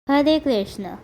हरे कृष्ण।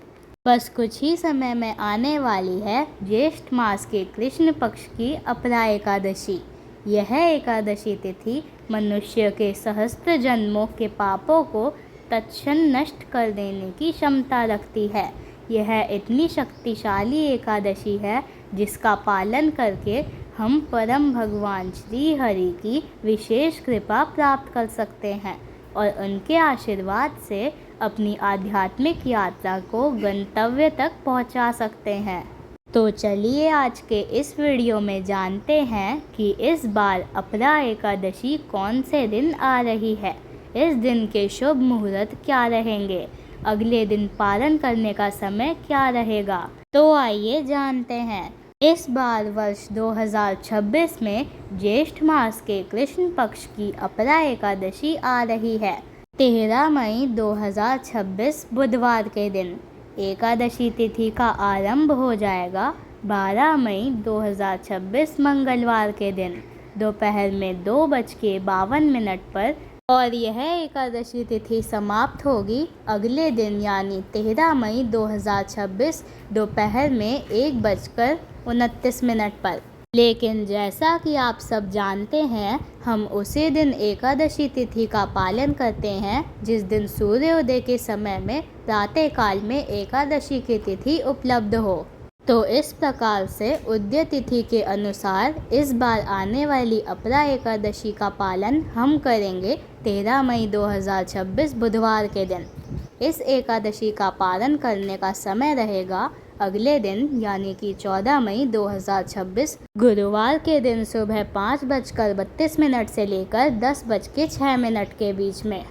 बस कुछ ही समय में आने वाली है ज्येष्ठ मास के कृष्ण पक्ष की अपरा एकादशी। यह एकादशी तिथि मनुष्य के सहस्त्र जन्मों के पापों को तत्क्षण नष्ट कर देने की क्षमता रखती है। यह इतनी शक्तिशाली एकादशी है जिसका पालन करके हम परम भगवान श्री हरि की विशेष कृपा प्राप्त कर सकते हैं और उनके आशीर्वाद से अपनी आध्यात्मिक यात्रा को गंतव्य तक पहुंचा सकते हैं। तो चलिए आज के इस वीडियो में जानते हैं कि इस बार अपरा एकादशी कौन से दिन आ रही है, इस दिन के शुभ मुहूर्त क्या रहेंगे, अगले दिन पारण करने का समय क्या रहेगा। तो आइए जानते हैं। इस बार वर्ष 2026 में ज्येष्ठ मास के कृष्ण पक्ष की अपरा एकादशी आ रही है। 13 मई 2026 बुधवार के दिन एकादशी तिथि का आरंभ हो जाएगा। 12 मई 2026 मंगलवार के दिन दोपहर में 2:52 पर और यह एकादशी तिथि समाप्त होगी अगले दिन यानी 13 मई 2026 दोपहर में 1:29 पर। लेकिन जैसा कि आप सब जानते हैं, हम उसी दिन एकादशी तिथि का पालन करते हैं जिस दिन सूर्योदय के समय में प्रातःकाल में एकादशी की तिथि उपलब्ध हो। तो इस प्रकार से उदय तिथि के अनुसार इस बार आने वाली अपरा एकादशी का पालन हम करेंगे 13 मई 2026 बुधवार के दिन। इस एकादशी का पालन करने का समय रहेगा अगले दिन यानी कि 14 मई 2026 गुरुवार के दिन सुबह 5:32 से लेकर 10:06 के बीच में।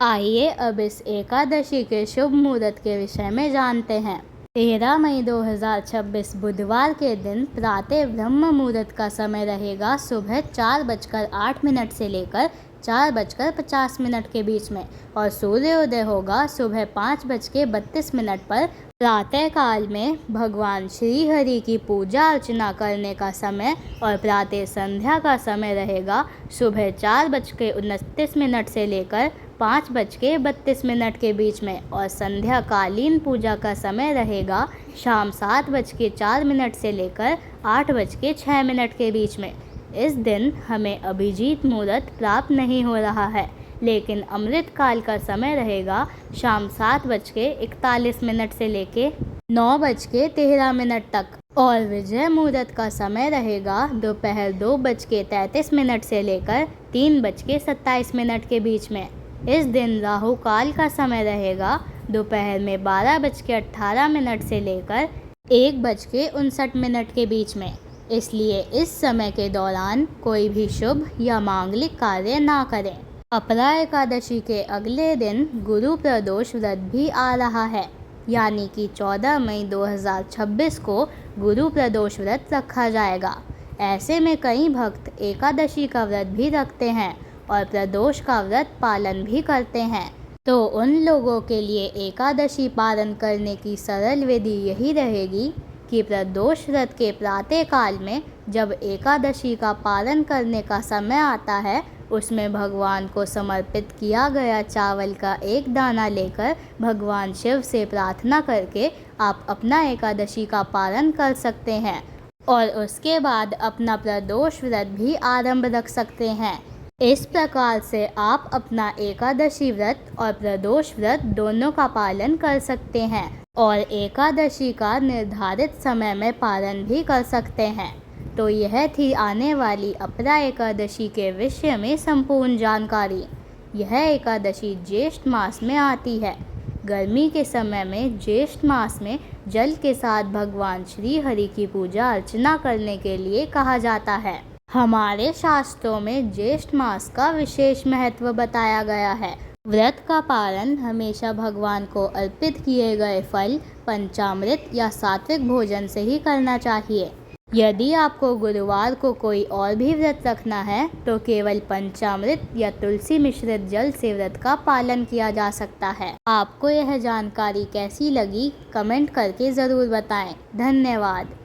आइए अब इस एकादशी के शुभ मुहूर्त के विषय में जानते हैं। 13 मई 2026 बुधवार के दिन प्रातः ब्रह्म मुहूर्त का समय रहेगा सुबह 4:08 से लेकर 4:50 के बीच में और सूर्योदय होगा सुबह 5:32 पर। प्रातः काल में भगवान श्री हरि की पूजा अर्चना करने का समय और प्रातः संध्या का समय रहेगा सुबह 4:29 से लेकर 5:32 के बीच में और संध्या कालीन पूजा का समय रहेगा शाम 7:04 से लेकर 8:06 के बीच में। इस दिन हमें अभिजीत मुहूर्त प्राप्त नहीं हो रहा है, लेकिन अमृत काल का समय रहेगा शाम 7:41 से लेके 9:13 तक और विजय मुहूर्त का समय रहेगा दोपहर 2:33 से लेकर 3:27 के बीच में। इस दिन राहु काल का समय रहेगा दोपहर में 12:18 से लेकर 1:59 के बीच में। इसलिए इस समय के दौरान कोई भी शुभ या मांगलिक कार्य ना करें। अपरा एकादशी के अगले दिन गुरु प्रदोष व्रत भी आ रहा है, यानी कि 14 मई 2026 को गुरु प्रदोष व्रत रखा जाएगा। ऐसे में कई भक्त एकादशी का व्रत भी रखते हैं और प्रदोष का व्रत पालन भी करते हैं। तो उन लोगों के लिए एकादशी पालन करने की सरल विधि यही रहेगी कि प्रदोष व्रत के प्रातः काल में जब एकादशी का पालन करने का समय आता है, उसमें भगवान को समर्पित किया गया चावल का एक दाना लेकर भगवान शिव से प्रार्थना करके आप अपना एकादशी का पालन कर सकते हैं और उसके बाद अपना प्रदोष व्रत भी आरंभ रख सकते हैं। इस प्रकार से आप अपना एकादशी व्रत और प्रदोष व्रत दोनों का पालन कर सकते हैं और एकादशी का निर्धारित समय में पालन भी कर सकते हैं। तो यह थी आने वाली अपरा एकादशी के विषय में संपूर्ण जानकारी। यह एकादशी ज्येष्ठ मास में आती है। गर्मी के समय में ज्येष्ठ मास में जल के साथ भगवान श्री हरि की पूजा अर्चना करने के लिए कहा जाता है। हमारे शास्त्रों में ज्येष्ठ मास का विशेष महत्व बताया गया है। व्रत का पालन हमेशा भगवान को अर्पित किए गए फल, पंचामृत या सात्विक भोजन से ही करना चाहिए। यदि आपको गुरुवार को कोई और भी व्रत रखना है तो केवल पंचामृत या तुलसी मिश्रित जल से व्रत का पालन किया जा सकता है। आपको यह जानकारी कैसी लगी कमेंट करके ज़रूर बताएं। धन्यवाद।